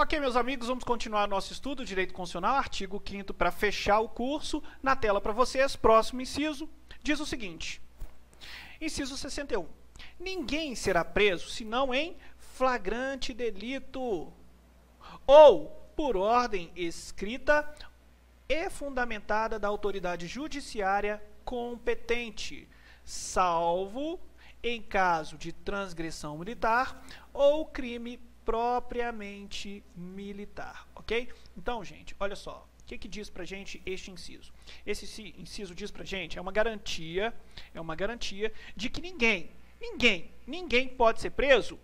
Ok, meus amigos, vamos continuar nosso estudo, Direito Constitucional, artigo 5º, para fechar o curso. Na tela para vocês, próximo inciso, diz o seguinte. Inciso 61. Ninguém será preso senão em flagrante delito ou por ordem escrita e fundamentada da autoridade judiciária competente, salvo em caso de transgressão militar ou crime propriamente militar, ok? Então, gente, olha só, o que diz pra gente este inciso? Esse inciso diz pra gente, é uma garantia de que ninguém pode ser preso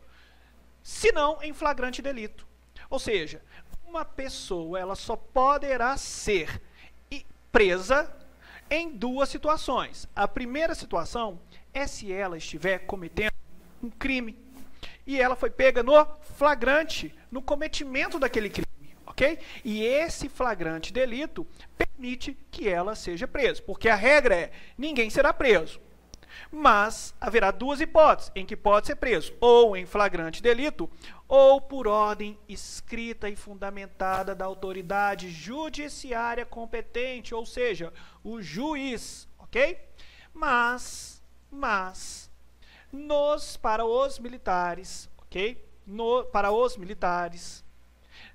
senão em flagrante delito. Ou seja, uma pessoa, ela só poderá ser presa em duas situações. A primeira situação é se ela estiver cometendo um crime e ela foi pega no flagrante, no cometimento daquele crime, ok? E esse flagrante delito permite que ela seja presa, porque a regra é, ninguém será preso. Mas haverá duas hipóteses em que pode ser preso, ou em flagrante delito, ou por ordem escrita e fundamentada da autoridade judiciária competente, ou seja, o juiz, ok? Para os militares, ok? Para os militares,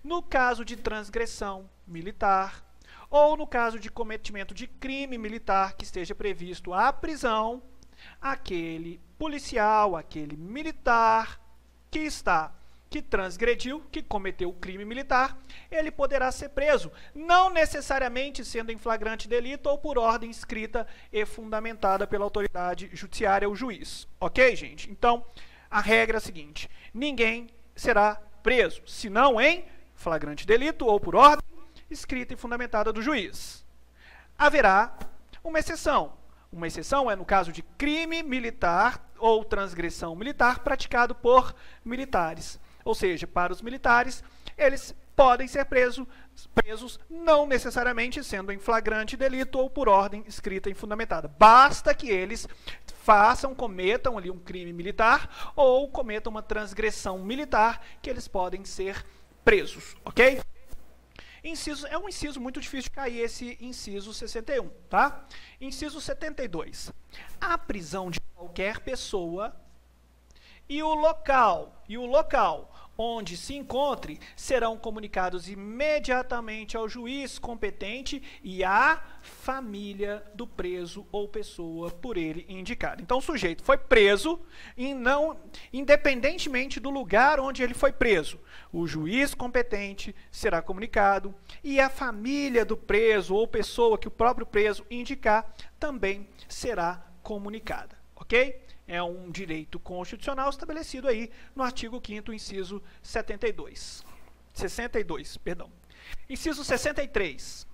no caso de transgressão militar, ou no caso de cometimento de crime militar que esteja previsto a prisão, aquele policial, aquele militar que transgrediu, que cometeu o crime militar, ele poderá ser preso, não necessariamente sendo em flagrante delito ou por ordem escrita e fundamentada pela autoridade judiciária, o juiz. Ok, gente? Então, a regra é a seguinte, ninguém será preso, senão em flagrante delito ou por ordem escrita e fundamentada do juiz. Haverá uma exceção. Uma exceção é no caso de crime militar ou transgressão militar praticado por militares. Ou seja, para os militares, eles podem ser presos não necessariamente sendo em flagrante delito ou por ordem escrita e fundamentada. Basta que eles cometam ali um crime militar ou cometam uma transgressão militar que eles podem ser presos, ok? É um inciso muito difícil de cair, esse inciso 61, tá? Inciso 72. A prisão de qualquer pessoa e o local onde se encontre serão comunicados imediatamente ao juiz competente e à família do preso ou pessoa por ele indicada. Então, o sujeito foi preso, independentemente do lugar onde ele foi preso, o juiz competente será comunicado e a família do preso ou pessoa que o próprio preso indicar também será comunicada, ok? É um direito constitucional estabelecido aí no artigo 5º, inciso 62. Inciso 63.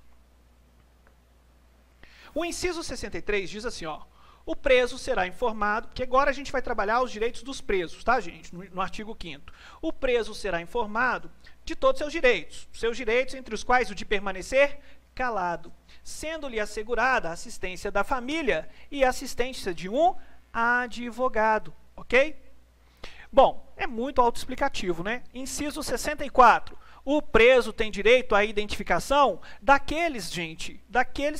O inciso 63 diz assim, ó, o preso será informado, porque agora a gente vai trabalhar os direitos dos presos, tá, gente? No artigo 5º. O preso será informado de todos os seus direitos, entre os quais o de permanecer calado, sendo-lhe assegurada a assistência da família e a assistência de um advogado, ok? Bom, é muito autoexplicativo, né? Inciso 64. O preso tem direito à identificação daqueles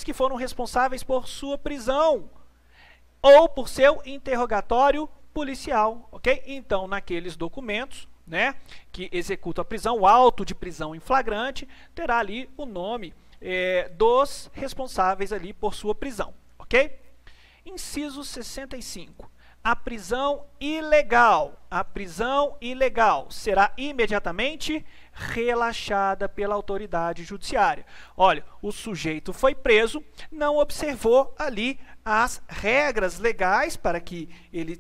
que foram responsáveis por sua prisão ou por seu interrogatório policial, ok? Então, naqueles documentos, né, que executam a prisão, o auto de prisão em flagrante, terá ali o nome dos responsáveis ali por sua prisão, ok? Inciso 65. A prisão ilegal será imediatamente relaxada pela autoridade judiciária. Olha, o sujeito foi preso, não observou ali as regras legais para que ele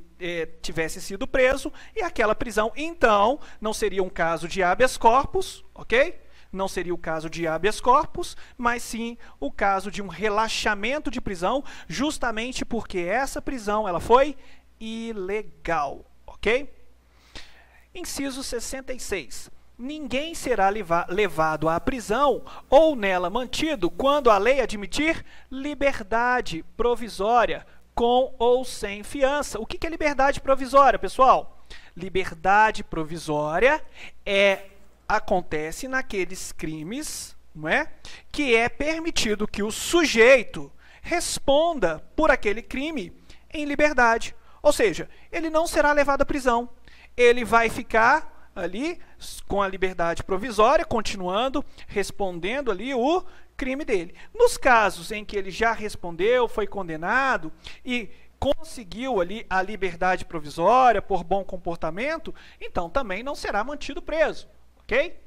tivesse sido preso, e aquela prisão, então, não seria um caso de habeas corpus, ok? Não seria o caso de habeas corpus, mas sim o caso de um relaxamento de prisão, justamente porque essa prisão ela foi ilegal, ok? Inciso 66. Ninguém será levado à prisão ou nela mantido quando a lei admitir liberdade provisória com ou sem fiança. O que é liberdade provisória, pessoal? Liberdade provisória é acontece naqueles crimes, não é? Que é permitido que o sujeito responda por aquele crime em liberdade. Ou seja, ele não será levado à prisão. Ele vai ficar ali com a liberdade provisória, continuando respondendo ali o crime dele. Nos casos em que ele já respondeu, foi condenado e conseguiu ali a liberdade provisória por bom comportamento, então também não será mantido preso, ok?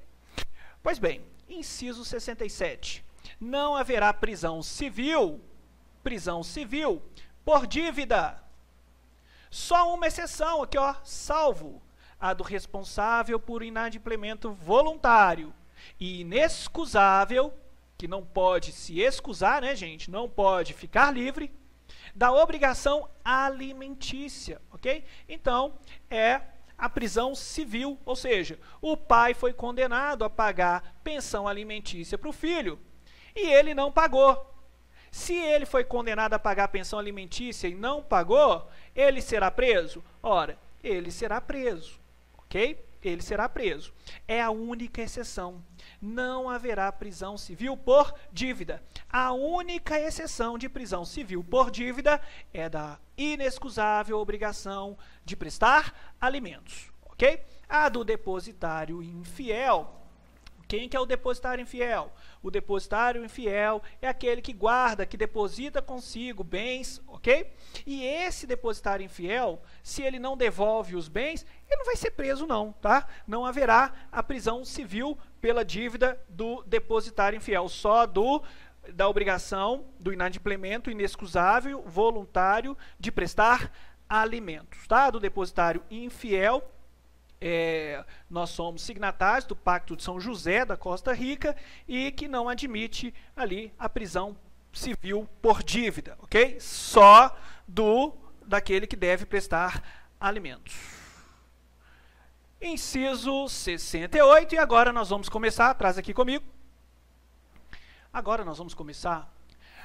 Pois bem, inciso 67. Não haverá prisão civil por dívida. Só uma exceção aqui, ó, salvo a do responsável por inadimplemento voluntário e inexcusável, que não pode se excusar, né, gente? Não pode ficar livre da obrigação alimentícia, ok? Então, é a prisão civil, ou seja, o pai foi condenado a pagar pensão alimentícia para o filho e ele não pagou. Se ele foi condenado a pagar pensão alimentícia e não pagou, ele será preso? Ora, ele será preso, ok? Ele será preso. É a única exceção. Não haverá prisão civil por dívida. A única exceção de prisão civil por dívida é da inexcusável obrigação de prestar alimentos, ok? A do depositário infiel. Quem que é o depositário infiel? O depositário infiel é aquele que guarda, que deposita consigo bens, ok? E esse depositário infiel, se ele não devolve os bens, ele não vai ser preso não, tá? Não haverá a prisão civil pela dívida do depositário infiel, só da obrigação do inadimplemento inexcusável, voluntário, de prestar alimentos, tá? Do depositário infiel, nós somos signatários do Pacto de São José da Costa Rica e que não admite ali a prisão civil por dívida, ok? Só daquele que deve prestar alimentos. Inciso 68, e agora nós vamos começar, traz aqui comigo. Agora nós vamos começar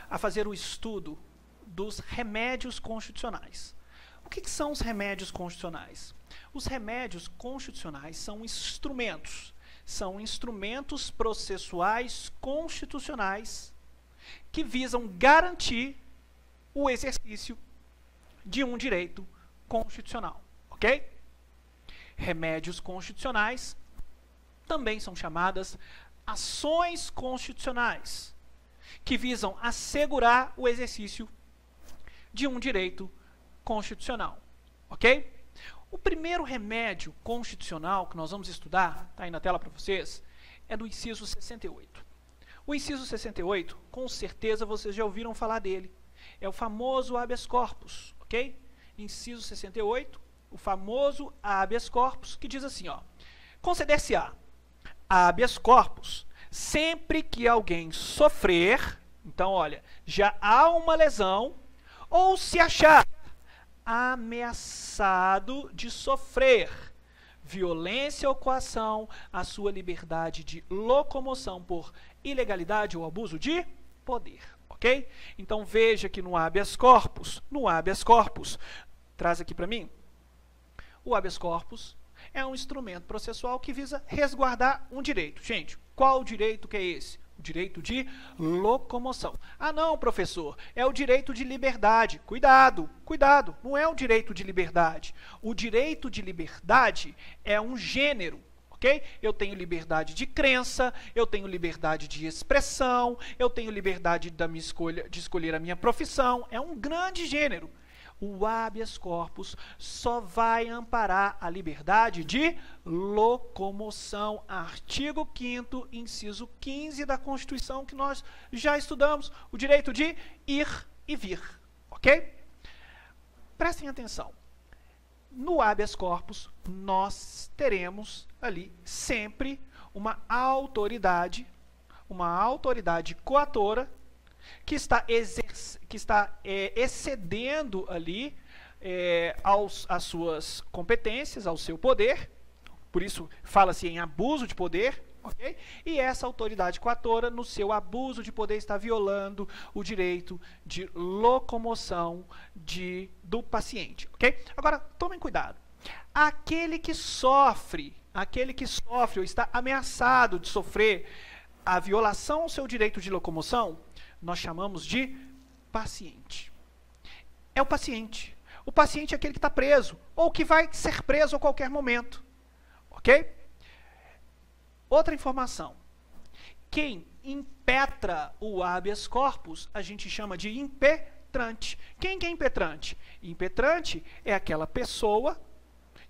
a fazer o estudo dos remédios constitucionais. O que são os remédios constitucionais? Os remédios constitucionais são instrumentos processuais constitucionais que visam garantir o exercício de um direito constitucional, ok? Remédios constitucionais também são chamadas ações constitucionais, que visam assegurar o exercício de um direito constitucional, ok? O primeiro remédio constitucional que nós vamos estudar, está aí na tela para vocês, é do inciso 68. O inciso 68, com certeza vocês já ouviram falar dele. É o famoso habeas corpus, ok? Inciso 68, o famoso habeas corpus, que diz assim, ó: conceder-se-á habeas corpus sempre que alguém sofrer, então, olha, já há uma lesão, ou se achar ameaçado de sofrer violência ou coação à sua liberdade de locomoção por ilegalidade ou abuso de poder, ok? Então veja que no habeas corpus, traz aqui para mim, o habeas corpus é um instrumento processual que visa resguardar um direito. Gente, qual direito que é esse? O direito de locomoção. Ah, não, professor, é o direito de liberdade. Cuidado, cuidado, não é o direito de liberdade. O direito de liberdade é um gênero, ok? Eu tenho liberdade de crença, eu tenho liberdade de expressão, eu tenho liberdade de escolher a minha profissão. É um grande gênero. O habeas corpus só vai amparar a liberdade de locomoção. Artigo 5º, inciso 15 da Constituição, que nós já estudamos. O direito de ir e vir, ok? Prestem atenção. No habeas corpus, nós teremos ali sempre uma autoridade coatora, que está excedendo ali às suas competências, ao seu poder, por isso fala-se em abuso de poder, ok? E essa autoridade coatora, no seu abuso de poder, está violando o direito de locomoção do paciente, ok? Agora, tomem cuidado. Aquele que sofre aquele que sofre ou está ameaçado de sofrer a violação ao seu direito de locomoção, nós chamamos de paciente. É o paciente. O paciente é aquele que está preso, ou que vai ser preso a qualquer momento. Ok? Outra informação. Quem impetra o habeas corpus, a gente chama de impetrante. Quem que é impetrante? Impetrante é aquela pessoa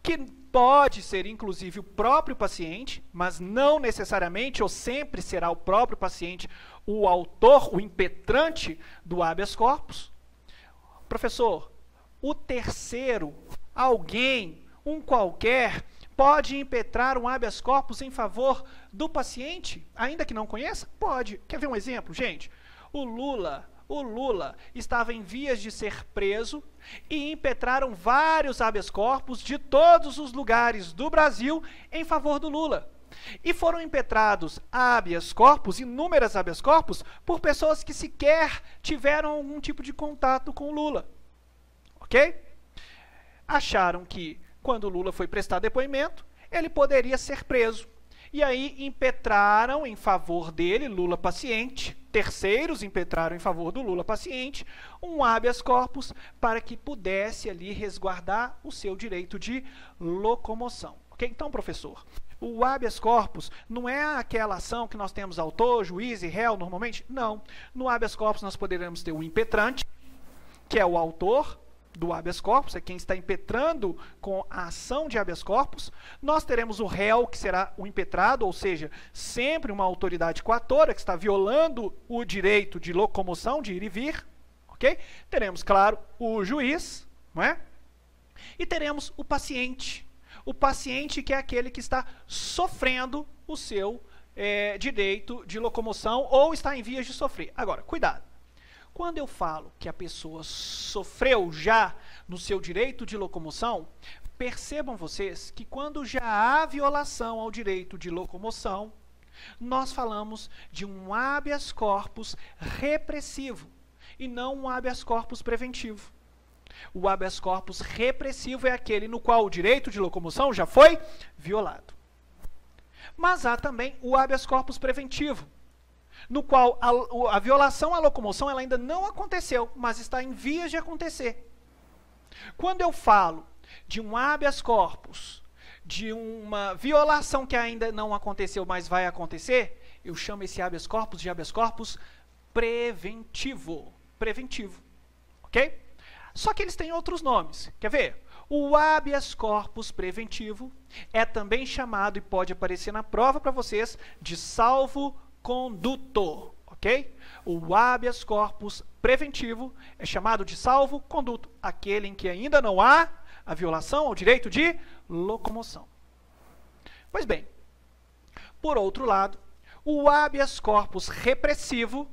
que pode ser, inclusive, o próprio paciente, mas não necessariamente ou sempre será o próprio paciente o autor, o impetrante do habeas corpus. Professor, o terceiro, alguém, um qualquer, pode impetrar um habeas corpus em favor do paciente, ainda que não conheça? Pode. Quer ver um exemplo, gente? O Lula estava em vias de ser preso e impetraram vários habeas corpus de todos os lugares do Brasil em favor do Lula. E foram impetrados habeas corpus, inúmeras habeas corpus, por pessoas que sequer tiveram algum tipo de contato com o Lula. Ok? Acharam que, quando o Lula foi prestar depoimento, ele poderia ser preso. E aí impetraram em favor dele, Lula paciente, terceiros impetraram em favor do Lula paciente, um habeas corpus para que pudesse ali resguardar o seu direito de locomoção. Ok? Então, professor, o habeas corpus não é aquela ação que nós temos autor, juiz e réu normalmente? Não. No habeas corpus nós poderemos ter o impetrante, que é o autor do habeas corpus, é quem está impetrando com a ação de habeas corpus. Nós teremos o réu, que será o impetrado, ou seja, sempre uma autoridade coatora que está violando o direito de locomoção, de ir e vir. Ok? Teremos, claro, o juiz, não é? E teremos o paciente. O paciente que é aquele que está sofrendo o seu direito de locomoção ou está em vias de sofrer. Agora, cuidado. Quando eu falo que a pessoa sofreu já no seu direito de locomoção, percebam vocês que quando já há violação ao direito de locomoção, nós falamos de um habeas corpus repressivo e não um habeas corpus preventivo. O habeas corpus repressivo é aquele no qual o direito de locomoção já foi violado. Mas há também o habeas corpus preventivo, no qual a violação à locomoção ela ainda não aconteceu, mas está em vias de acontecer. Quando eu falo de um habeas corpus, de uma violação que ainda não aconteceu, mas vai acontecer, eu chamo esse habeas corpus de habeas corpus preventivo. Preventivo. Ok? Só que eles têm outros nomes. Quer ver? O habeas corpus preventivo é também chamado, e pode aparecer na prova para vocês, de salvo-conduto, ok? O habeas corpus preventivo é chamado de salvo-conduto, aquele em que ainda não há a violação ao direito de locomoção. Pois bem, por outro lado, o habeas corpus repressivo,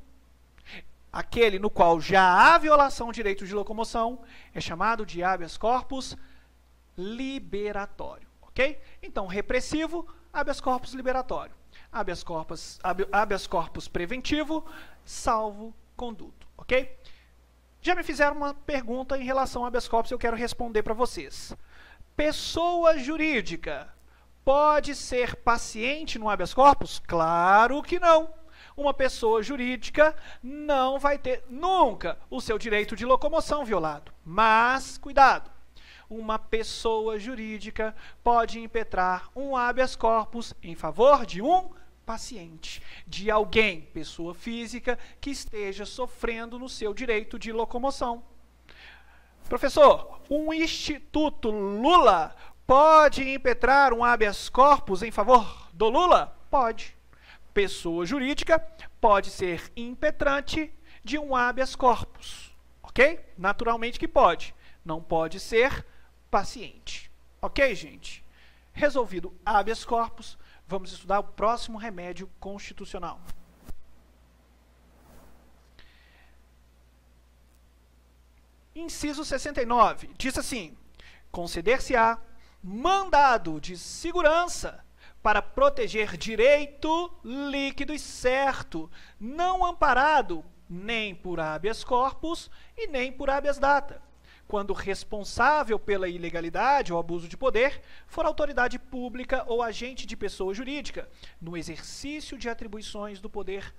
aquele no qual já há violação ao direito de locomoção, é chamado de habeas corpus liberatório, ok? Então, repressivo, habeas corpus liberatório. Habeas corpus preventivo, salvo-conduto, ok? Já me fizeram uma pergunta em relação ao habeas corpus, eu quero responder para vocês. Pessoa jurídica pode ser paciente no habeas corpus? Claro que não. Uma pessoa jurídica não vai ter nunca o seu direito de locomoção violado. Mas, cuidado, uma pessoa jurídica pode impetrar um habeas corpus em favor de um paciente, de alguém, pessoa física, que esteja sofrendo no seu direito de locomoção. Professor, um Instituto Lula pode impetrar um habeas corpus em favor do Lula? Pode. Pessoa jurídica pode ser impetrante de um habeas corpus, ok? Naturalmente que pode. Não pode ser paciente. Ok, gente? Resolvido habeas corpus, vamos estudar o próximo remédio constitucional. Inciso 69, diz assim: conceder-se-á mandado de segurança para proteger direito líquido e certo, não amparado nem por habeas corpus e nem por habeas data, quando responsável pela ilegalidade ou abuso de poder for autoridade pública ou agente de pessoa jurídica, no exercício de atribuições do poder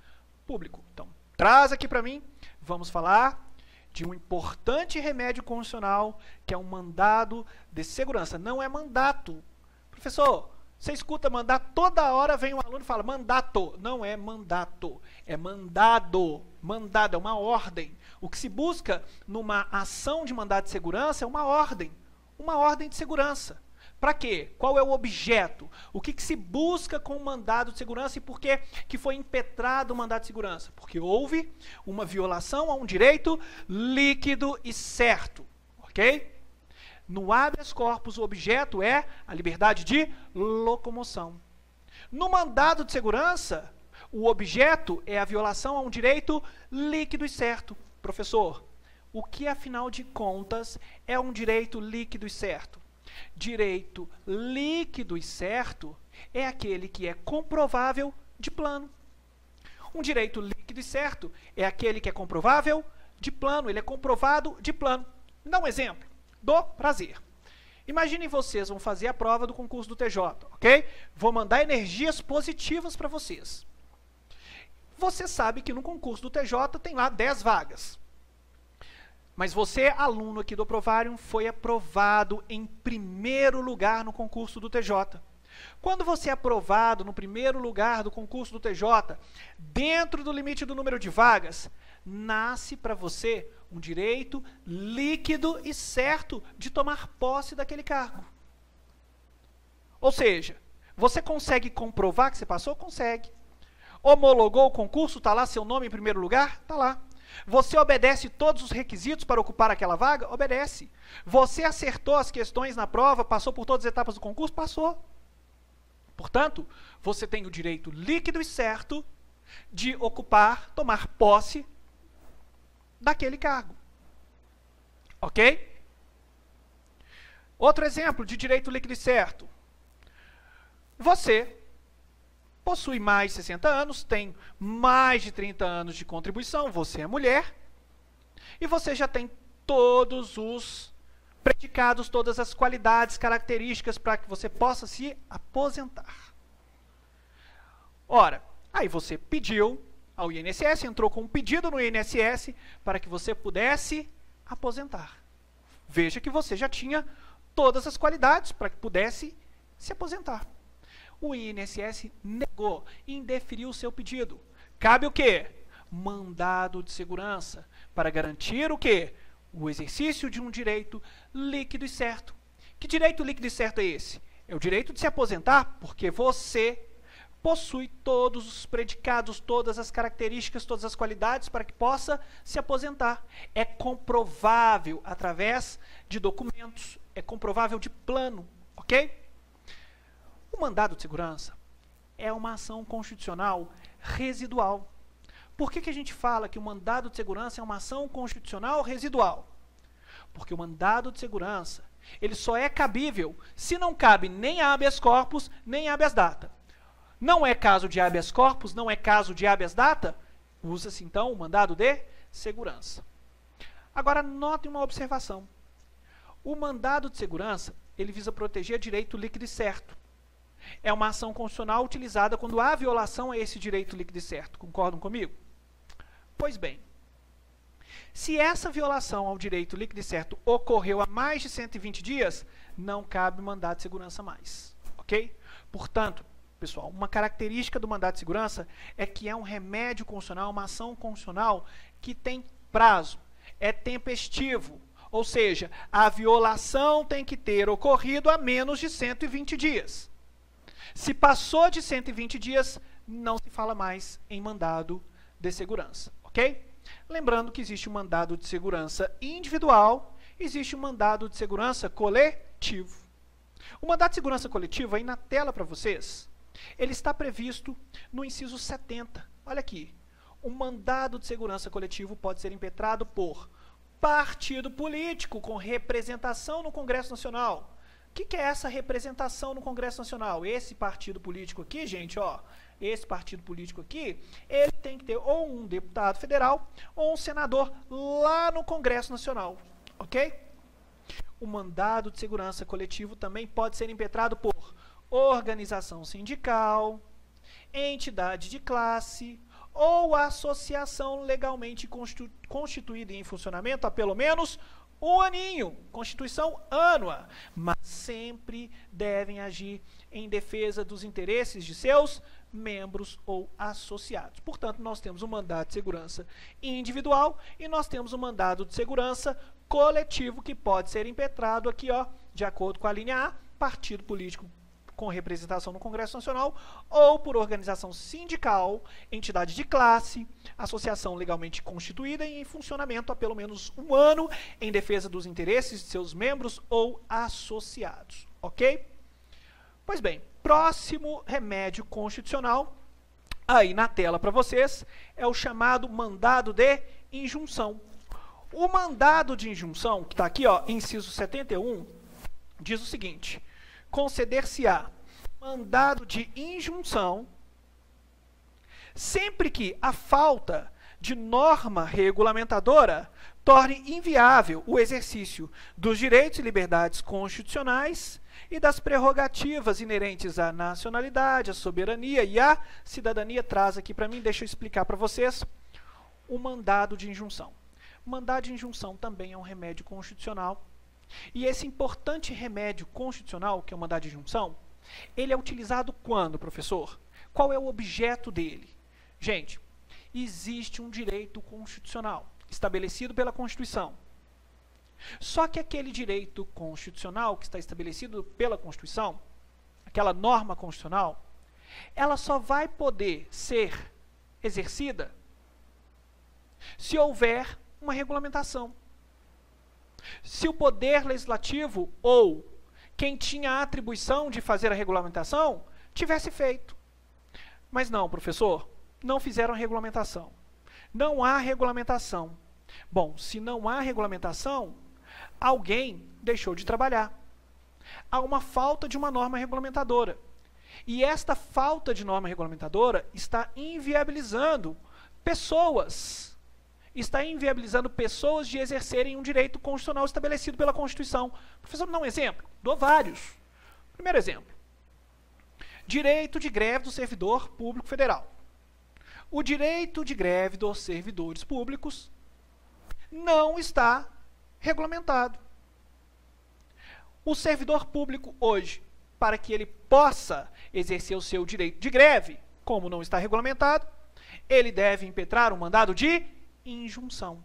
público. Então, traz aqui para mim, vamos falar de um importante remédio constitucional, que é um mandado de segurança. Não é mandato. Professor, você escuta mandato, toda hora vem um aluno e fala mandato. Não é mandato, é mandado. Mandado é uma ordem. O que se busca numa ação de mandado de segurança é uma ordem de segurança. Para quê? Qual é o objeto? O que se busca com o mandado de segurança e por que que foi impetrado o mandado de segurança? Porque houve uma violação a um direito líquido e certo, ok? No habeas corpus, o objeto é a liberdade de locomoção. No mandado de segurança, o objeto é a violação a um direito líquido e certo. Professor, o que, afinal de contas, é um direito líquido e certo? Direito líquido e certo é aquele que é comprovável de plano. Um direito líquido e certo é aquele que é comprovável de plano, ele é comprovado de plano. Vou dar um exemplo do prazer. Imaginem vocês vão fazer a prova do concurso do TJ, ok? Vou mandar energias positivas para vocês. Você sabe que no concurso do TJ tem lá 10 vagas. Mas você, aluno aqui do Provarium, foi aprovado em primeiro lugar no concurso do TJ. Quando você é aprovado no primeiro lugar do concurso do TJ, dentro do limite do número de vagas, nasce para você um direito líquido e certo de tomar posse daquele cargo. Ou seja, você consegue comprovar que você passou? Consegue. Homologou o concurso? Está lá seu nome em primeiro lugar? Está lá. Você obedece todos os requisitos para ocupar aquela vaga? Obedece. Você acertou as questões na prova, passou por todas as etapas do concurso? Passou. Portanto, você tem o direito líquido e certo de ocupar, tomar posse daquele cargo. Ok? Outro exemplo de direito líquido e certo. Você possui mais de 60 anos, tem mais de 30 anos de contribuição, você é mulher, e você já tem todos os predicados, todas as qualidades, características para que você possa se aposentar. Ora, aí você pediu ao INSS, entrou com um pedido no INSS para que você pudesse aposentar. Veja que você já tinha todas as qualidades para que pudesse se aposentar. O INSS negou, indeferiu o seu pedido. Cabe o quê? Mandado de segurança, para garantir o quê? O exercício de um direito líquido e certo. Que direito líquido e certo é esse? É o direito de se aposentar porque você possui todos os predicados, todas as características, todas as qualidades para que possa se aposentar. É comprovável através de documentos, é comprovável de plano, ok? O mandado de segurança é uma ação constitucional residual. Por que a gente fala que o mandado de segurança é uma ação constitucional residual? Porque o mandado de segurança, ele só é cabível se não cabe nem habeas corpus, nem habeas data. Não é caso de habeas corpus, não é caso de habeas data, usa-se então o mandado de segurança. Agora, notem uma observação. O mandado de segurança, ele visa proteger direito líquido e certo. É uma ação constitucional utilizada quando há violação a esse direito líquido e certo. Concordam comigo? Pois bem, se essa violação ao direito líquido e certo ocorreu há mais de 120 dias, não cabe mandado de segurança mais. Ok? Portanto, pessoal, uma característica do mandado de segurança é que é um remédio constitucional, uma ação constitucional que tem prazo, é tempestivo. Ou seja, a violação tem que ter ocorrido há menos de 120 dias. Se passou de 120 dias, não se fala mais em mandado de segurança, ok? Lembrando que existe um mandado de segurança individual, existe um mandado de segurança coletivo. O mandado de segurança coletivo, aí na tela para vocês, ele está previsto no inciso 70. Olha aqui, o mandado de segurança coletivo pode ser impetrado por partido político com representação no Congresso Nacional. O que é essa representação no Congresso Nacional? Esse partido político aqui, gente, ó, esse partido político aqui, ele tem que ter ou um deputado federal ou um senador lá no Congresso Nacional, ok? o mandado de segurança coletivo também pode ser impetrado por organização sindical, entidade de classe ou associação legalmente constituída e em funcionamento há pelo menos um aninho, constituição ânua, mas sempre devem agir em defesa dos interesses de seus membros ou associados. Portanto, nós temos um mandado de segurança individual e nós temos um mandado de segurança coletivo que pode ser impetrado aqui, ó, de acordo com a linha A, partido político com representação no Congresso Nacional ou por organização sindical, entidade de classe, associação legalmente constituída e em funcionamento há pelo menos um ano em defesa dos interesses de seus membros ou associados. Ok? Pois bem, próximo remédio constitucional, aí na tela para vocês, é o chamado mandado de injunção. O mandado de injunção, que está aqui, ó, inciso 71, diz o seguinte: conceder-se-á mandado de injunção sempre que a falta de norma regulamentadora torne inviável o exercício dos direitos e liberdades constitucionais e das prerrogativas inerentes à nacionalidade, à soberania e à cidadania. Traz aqui para mim, deixa eu explicar para vocês, o mandado de injunção. O mandado de injunção também é um remédio constitucional. E esse importante remédio constitucional, que é o mandado de injunção, ele é utilizado quando, professor? Qual é o objeto dele? Gente, existe um direito constitucional estabelecido pela Constituição. Só que aquele direito constitucional que está estabelecido pela Constituição, aquela norma constitucional, ela só vai poder ser exercida se houver uma regulamentação. Se o Poder Legislativo ou quem tinha a atribuição de fazer a regulamentação tivesse feito. Mas não, professor, não fizeram a regulamentação. Não há regulamentação. Bom, se não há regulamentação, alguém deixou de trabalhar. Há uma falta de uma norma regulamentadora. E esta falta de norma regulamentadora está inviabilizando pessoas. Está inviabilizando pessoas de exercerem um direito constitucional estabelecido pela Constituição. Professor, dá um exemplo? Dou vários. Primeiro exemplo. Direito de greve do servidor público federal. O direito de greve dos servidores públicos não está regulamentado. O servidor público hoje, para que ele possa exercer o seu direito de greve, como não está regulamentado, ele deve impetrar um mandado de injunção.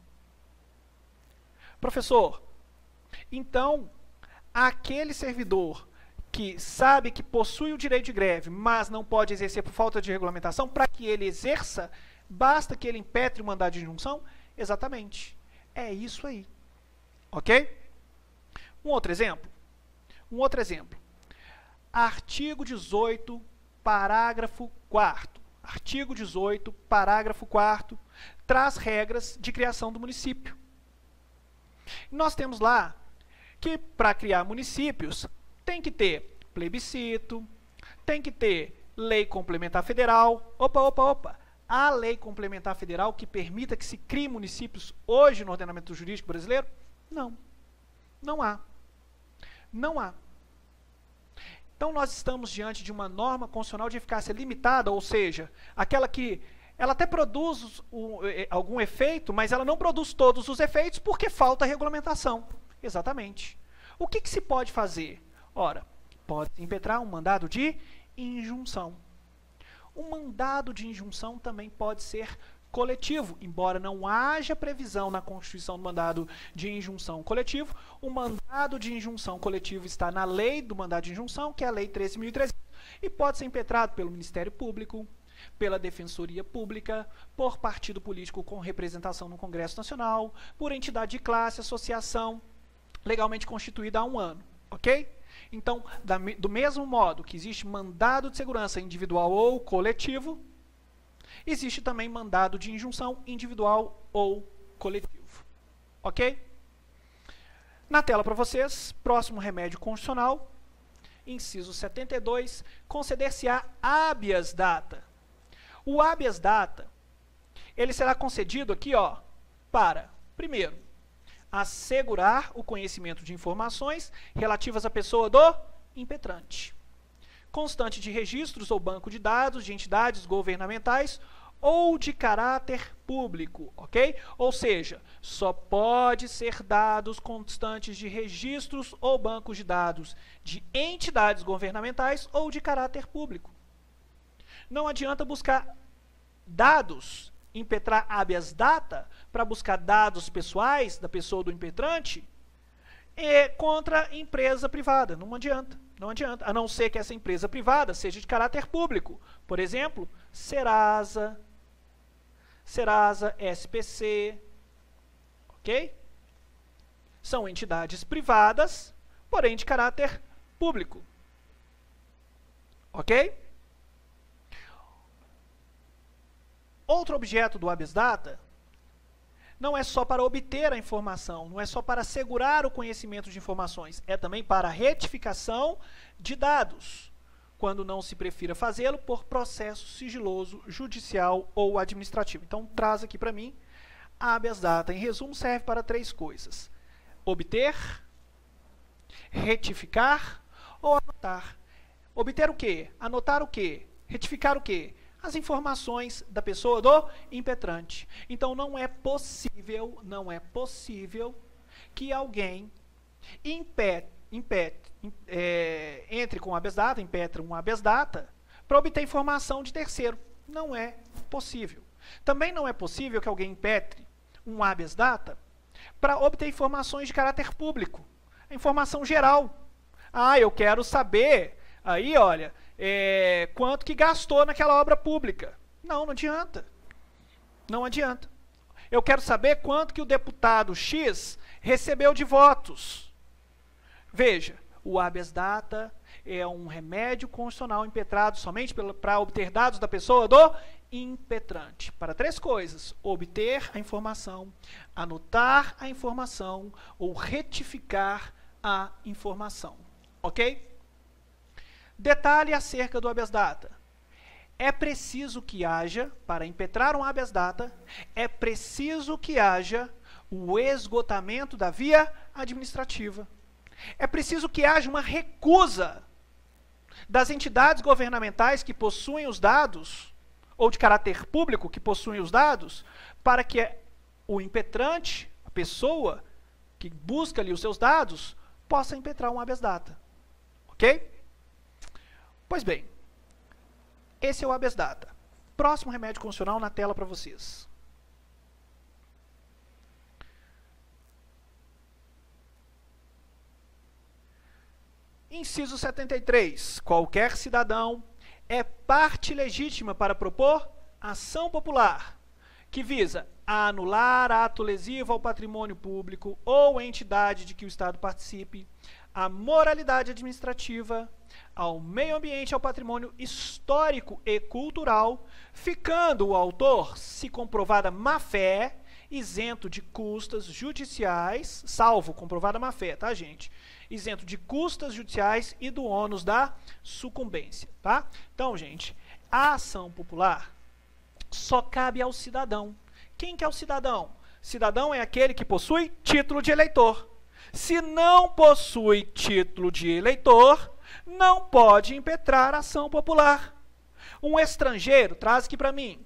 Professor, então, aquele servidor que sabe que possui o direito de greve, mas não pode exercer por falta de regulamentação, para que ele exerça, basta que ele impetre o mandado de injunção? Exatamente. É isso aí. Ok? Um outro exemplo. Artigo 18, parágrafo 4º. Artigo 18, parágrafo 4º, traz regras de criação do município. Nós temos lá que, para criar municípios, tem que ter plebiscito, tem que ter lei complementar federal. Opa! Há lei complementar federal que permita que se crie municípios hoje no ordenamento jurídico brasileiro? Não. Não há. Não há. Então, nós estamos diante de uma norma constitucional de eficácia limitada, ou seja, aquela que ela até produz algum efeito, mas ela não produz todos os efeitos porque falta regulamentação. Exatamente. O que se pode fazer? Ora, pode impetrar um mandado de injunção. O mandado de injunção também pode ser coletivo, embora não haja previsão na Constituição do mandado de injunção coletivo. O mandado de injunção coletivo está na lei do mandado de injunção, que é a Lei 13.300, e pode ser impetrado pelo Ministério Público, pela Defensoria Pública, por partido político com representação no Congresso Nacional, por entidade de classe, associação legalmente constituída há um ano. Ok? Então, do mesmo modo que existe mandado de segurança individual ou coletivo, existe também mandado de injunção individual ou coletivo. Ok? Na tela para vocês, próximo remédio constitucional, inciso 72, conceder-se-á habeas data. O habeas data, ele será concedido aqui, ó, para, primeiro, assegurar o conhecimento de informações relativas à pessoa do impetrante, constante de registros ou banco de dados de entidades governamentais ou de caráter público, ok? Ou seja, só pode ser dados constantes de registros ou bancos de dados de entidades governamentais ou de caráter público. Não adianta buscar dados, impetrar habeas data, para buscar dados pessoais da pessoa do impetrante contra empresa privada. Não adianta, não adianta. A não ser que essa empresa privada seja de caráter público. Por exemplo, Serasa, SPC, ok? São entidades privadas, porém de caráter público. Ok? Outro objeto do habeas data não é só para obter a informação, não é só para assegurar o conhecimento de informações, é também para retificação de dados, quando não se prefira fazê-lo por processo sigiloso, judicial ou administrativo. Então, traz aqui para mim, habeas data, em resumo, serve para 3 coisas: obter, retificar ou anotar. Obter o quê? Anotar o quê? Retificar o quê? As informações da pessoa do impetrante. Então, não é possível que alguém entre com um habeas data, impetre um habeas data, para obter informação de terceiro. Não é possível. Também não é possível que alguém impetre um habeas data para obter informações de caráter público. A informação geral. Ah, eu quero saber, aí, olha, quanto que gastou naquela obra pública. Não adianta. Não adianta. Eu quero saber quanto que o deputado X recebeu de votos. Veja, o habeas data é um remédio constitucional impetrado somente para obter dados da pessoa do impetrante. Para 3 coisas: obter a informação, anotar a informação ou retificar a informação. Ok? Detalhe acerca do habeas data. É preciso que haja, para impetrar um habeas data, é preciso que haja o esgotamento da via administrativa. É preciso que haja uma recusa das entidades governamentais que possuem os dados, ou de caráter público que possuem os dados, para que o impetrante, a pessoa que busca ali os seus dados, possa impetrar um habeas data. Ok? Pois bem, esse é o habeas data. Próximo remédio constitucional na tela para vocês. Inciso 73. Qualquer cidadão é parte legítima para propor ação popular que visa anular ato lesivo ao patrimônio público ou entidade de que o Estado participe, à moralidade administrativa, ao meio ambiente, ao patrimônio histórico e cultural, ficando o autor, se comprovada má-fé, isento de custas judiciais, salvo comprovada má-fé, tá, gente? Isento de custas judiciais e do ônus da sucumbência, tá? Então, gente, a ação popular só cabe ao cidadão. Quem que é o cidadão? Cidadão é aquele que possui título de eleitor. Se não possui título de eleitor, não pode impetrar ação popular. Um estrangeiro, traz aqui para mim.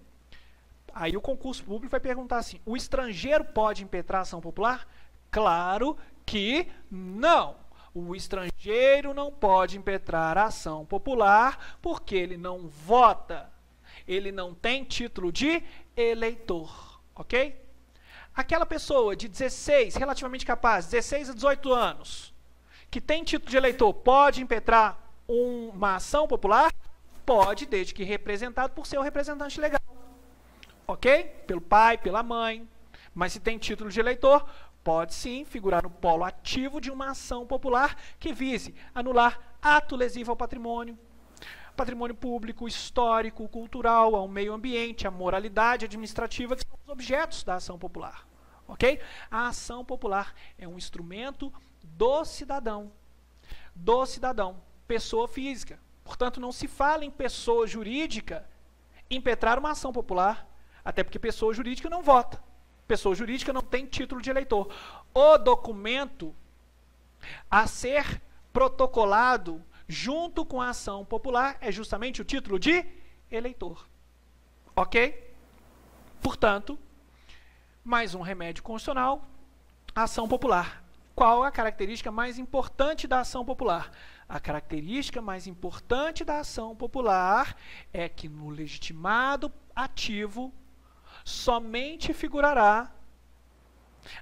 Aí o concurso público vai perguntar assim: o estrangeiro pode impetrar ação popular? Claro que não. O estrangeiro não pode impetrar ação popular porque ele não vota. Ele não tem título de eleitor. Ok? Aquela pessoa de 16, relativamente capaz, 16 a 18 anos, que tem título de eleitor, pode impetrar uma ação popular? Pode, desde que representado por seu representante legal. Ok? Pelo pai, pela mãe. Mas se tem título de eleitor, pode sim figurar no polo ativo de uma ação popular que vise anular ato lesivo ao patrimônio público, histórico, cultural, ao meio ambiente, à moralidade administrativa, que são os objetos da ação popular. Ok? A ação popular é um instrumento do cidadão, pessoa física. Portanto, não se fala em pessoa jurídica impetrar uma ação popular, até porque pessoa jurídica não vota. pessoa jurídica não tem título de eleitor. O documento a ser protocolado junto com a ação popular é justamente o título de eleitor. Ok? Portanto, mais um remédio constitucional, ação popular. Qual a característica mais importante da ação popular? A característica mais importante da ação popular é que no legitimado ativo somente figurará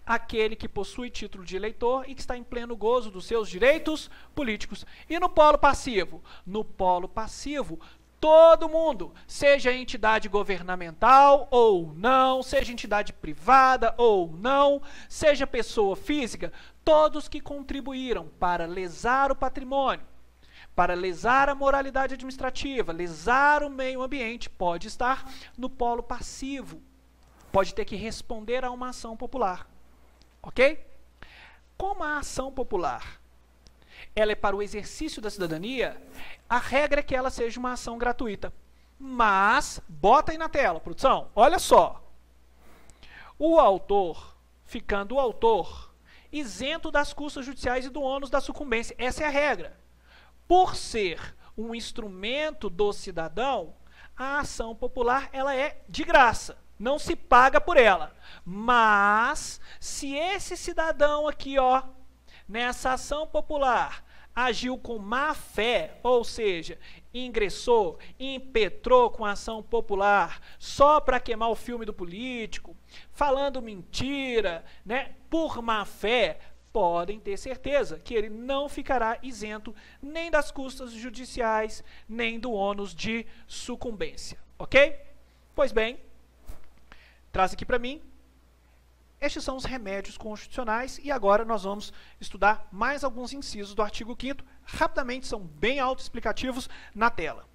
aquele que possui título de eleitor e que está em pleno gozo dos seus direitos políticos. E no polo passivo? No polo passivo, todo mundo, seja entidade governamental ou não, seja entidade privada ou não, seja pessoa física, todos que contribuíram para lesar o patrimônio, para lesar a moralidade administrativa, lesar o meio ambiente, pode estar no polo passivo, pode ter que responder a uma ação popular. Ok? Como a ação popular ela é para o exercício da cidadania, a regra é que ela seja uma ação gratuita. Mas, bota aí na tela, produção, olha só. O autor, ficando o autor, isento das custas judiciais e do ônus da sucumbência. Essa é a regra. Por ser um instrumento do cidadão, a ação popular ela é de graça. Não se paga por ela. Mas, se esse cidadão aqui, ó, nessa ação popular, agiu com má fé, ou seja, ingressou, impetrou com a ação popular só para queimar o filme do político, falando mentira, né, por má fé, podem ter certeza que ele não ficará isento nem das custas judiciais, nem do ônus de sucumbência. Ok? Pois bem, traz aqui para mim. Estes são os remédios constitucionais e agora nós vamos estudar mais alguns incisos do artigo 5º. Rapidamente, são bem autoexplicativos na tela.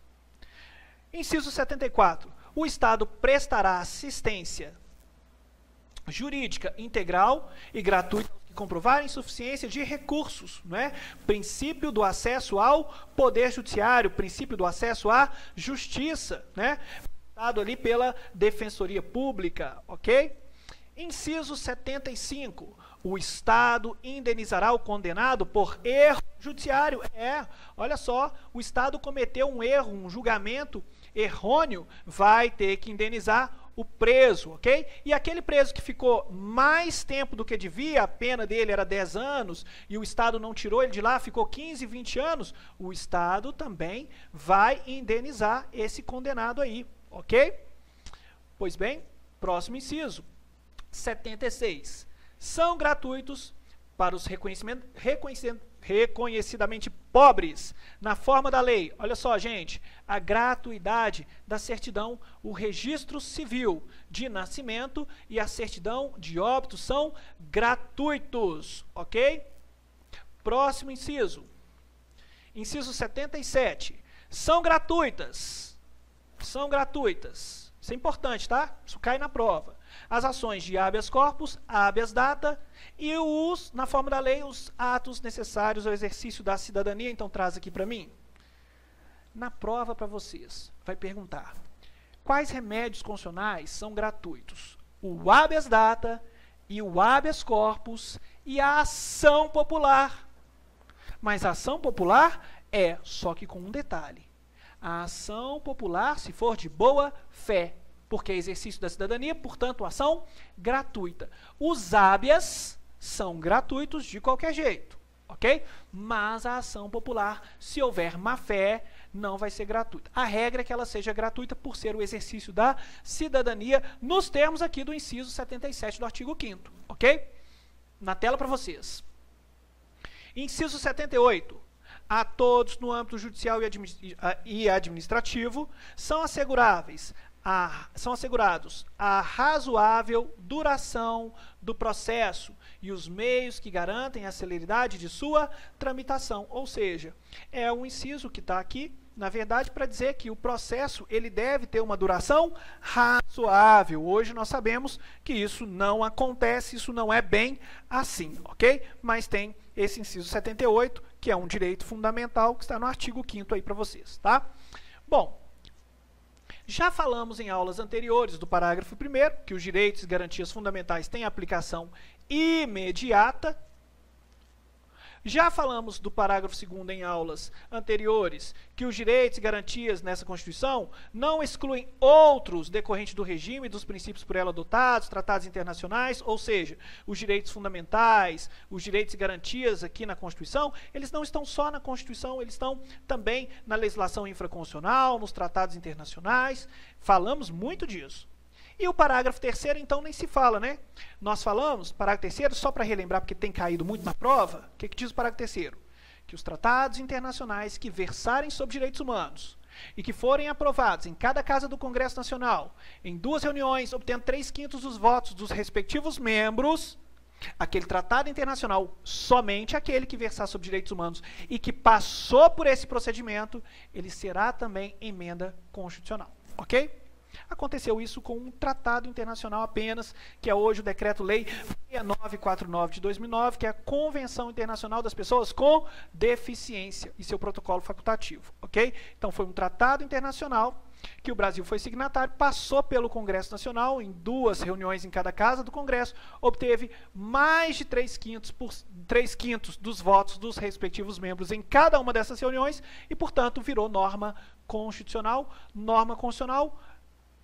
Inciso 74. O Estado prestará assistência jurídica integral e gratuita aos que comprovarem insuficiência de recursos, não é? Princípio do acesso ao poder judiciário, princípio do acesso à justiça, né? Dado ali pela Defensoria Pública, ok? Inciso 75. O Estado indenizará o condenado por erro judiciário. Olha só, o Estado cometeu um erro, um julgamento errôneo, vai ter que indenizar o preso, ok? E aquele preso que ficou mais tempo do que devia, a pena dele era 10 anos, e o Estado não tirou ele de lá, ficou 15, 20 anos, o Estado também vai indenizar esse condenado aí, ok? Pois bem, próximo inciso. 76. São gratuitos para os reconhecidamente pobres, na forma da lei. Olha só, gente, a gratuidade da certidão, o registro civil de nascimento e a certidão de óbito são gratuitos, ok? Próximo inciso. Inciso 77. São gratuitas. São gratuitas. Isso é importante, tá? Isso cai na prova. As ações de habeas corpus, habeas data e na forma da lei, os atos necessários ao exercício da cidadania. Então, traz aqui para mim. Na prova para vocês, vai perguntar, quais remédios constitucionais são gratuitos? O habeas data e o habeas corpus e a ação popular. Mas a ação popular é só que com um detalhe. A ação popular, se for de boa fé, porque é exercício da cidadania, portanto, ação gratuita. Os habeas são gratuitos de qualquer jeito, ok? Mas a ação popular, se houver má fé, não vai ser gratuita. A regra é que ela seja gratuita por ser o exercício da cidadania, nos termos aqui do inciso 77 do artigo 5º, ok? Na tela para vocês. Inciso 78. A todos no âmbito judicial e administrativo são assegurados a razoável duração do processo e os meios que garantem a celeridade de sua tramitação. Ou seja, é um inciso que está aqui, na verdade, para dizer que o processo ele deve ter uma duração razoável. Hoje nós sabemos que isso não acontece, isso não é bem assim, ok? Mas tem esse inciso 78, que é um direito fundamental, que está no artigo 5º aí para vocês, tá? Bom, Já falamos em aulas anteriores do parágrafo 1º, que os direitos e garantias fundamentais têm aplicação imediata. Já falamos do parágrafo 2º em aulas anteriores, que os direitos e garantias nessa Constituição não excluem outros decorrentes do regime e dos princípios por ela adotados, tratados internacionais, ou seja, os direitos fundamentais, os direitos e garantias aqui na Constituição, eles não estão só na Constituição, eles estão também na legislação infraconstitucional, nos tratados internacionais. Falamos muito disso. E o parágrafo 3º, então, nem se fala, né? Nós falamos, parágrafo 3º, só para relembrar, porque tem caído muito na prova, o que diz o parágrafo 3º? Que os tratados internacionais que versarem sobre direitos humanos e que forem aprovados em cada casa do Congresso Nacional, em 2 reuniões, obtendo 3/5 dos votos dos respectivos membros, aquele tratado internacional, somente aquele que versar sobre direitos humanos e que passou por esse procedimento, ele será também emenda constitucional, ok? Aconteceu isso com um tratado internacional apenas, que é hoje o Decreto-Lei 6949 de 2009, que é a Convenção Internacional das Pessoas com Deficiência e seu protocolo facultativo, ok? Então foi um tratado internacional que o Brasil foi signatário, passou pelo Congresso Nacional, em 2 reuniões em cada casa do Congresso, obteve mais de 3/5 dos votos dos respectivos membros em cada uma dessas reuniões e, portanto, virou norma constitucional,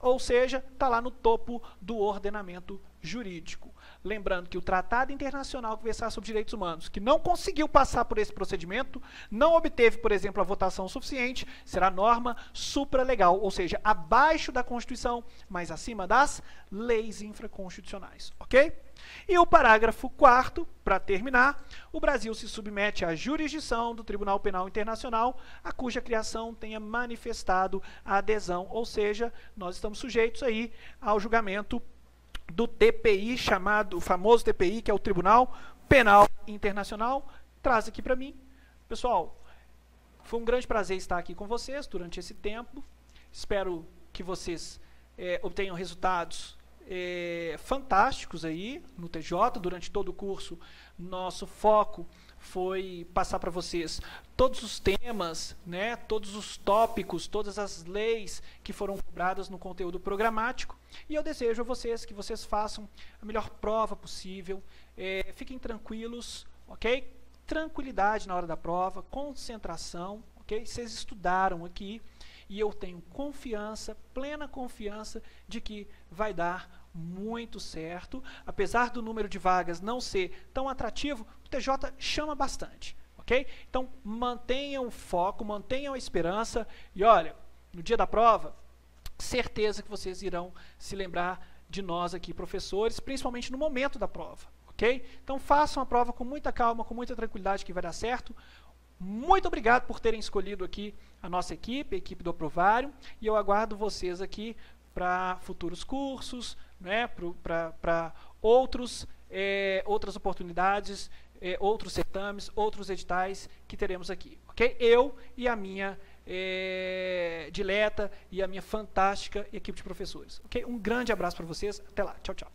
ou seja, está lá no topo do ordenamento jurídico. Lembrando que o tratado internacional que versar sobre direitos humanos, que não conseguiu passar por esse procedimento, não obteve, por exemplo, a votação suficiente, será norma supralegal, ou seja, abaixo da Constituição, mas acima das leis infraconstitucionais, ok? E o parágrafo 4º, para terminar, o Brasil se submete à jurisdição do Tribunal Penal Internacional, a cuja criação tenha manifestado a adesão, ou seja, nós estamos sujeitos aí ao julgamento do TPI, chamado, o famoso TPI, que é o Tribunal Penal Internacional. Traz aqui para mim. Pessoal, foi um grande prazer estar aqui com vocês durante esse tempo. Espero que vocês obtenham resultados fantásticos aí no TJ. Durante todo o curso, nosso foco foi passar para vocês todos os temas, né, todos os tópicos, todas as leis que foram cobradas no conteúdo programático. E eu desejo a vocês que vocês façam a melhor prova possível, fiquem tranquilos, ok? Tranquilidade na hora da prova, concentração, ok? Vocês estudaram aqui e eu tenho confiança, plena confiança de que vai dar muito certo. Apesar do número de vagas não ser tão atrativo, o TJ chama bastante, ok? Então, mantenham o foco, mantenham a esperança e olha, no dia da prova, certeza que vocês irão se lembrar de nós aqui, professores, principalmente no momento da prova, ok? Então, façam a prova com muita calma, com muita tranquilidade que vai dar certo. Muito obrigado por terem escolhido aqui a nossa equipe, a equipe do Aprovário, e eu aguardo vocês aqui para futuros cursos, né, para outras oportunidades, outros certames, outros editais que teremos aqui, ok? Eu e a minha dileta e a minha fantástica equipe de professores, ok? Um grande abraço para vocês, até lá, tchau, tchau.